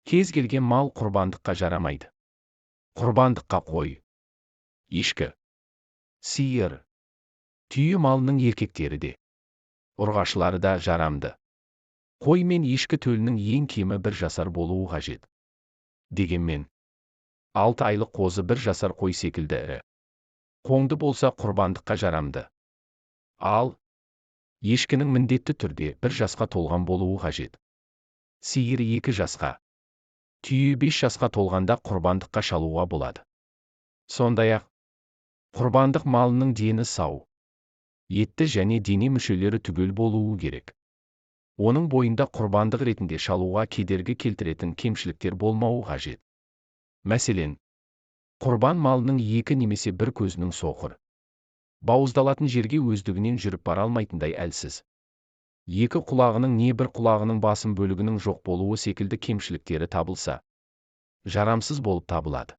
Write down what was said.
Кез келген мал құрбандыққа жарамайды. Құрбандыққа қой, ешкі, сиыр, түйе малының еркектері де, ұрғашылары да жарамды. Қой мен ешкі төлінің ең кемі 1 жасар болуы қажет. Дегенмен, 6 айлық қозы 1 жасар қой секілді ірі қоңды болса құрбандыққа жарамды. Ал ешкінің міндетті түрде 1 жасқа толған болуы қажет. Сиыр 2 жасқа, түйе 5 жасқа толғанда құрбандыққа шалуға болады. Сондай-ақ, құрбандық малының дені сау, етті және дене мүшелері түгел болуы керек. Оның бойында құрбандық ретінде шалуға кедергі келтіретін кемшіліктер болмауы қажет. Мәселен, құрбан малының 2 немесе 1 көзінің соқыр, бауыздалатын жерге өздігінен жүріп бара алмайтындай әлсіз, 2 құлағының не 1 құлағының басым бөлігінің жоқ болуы секілді кемшіліктері табылса, жарамсыз болып табылады.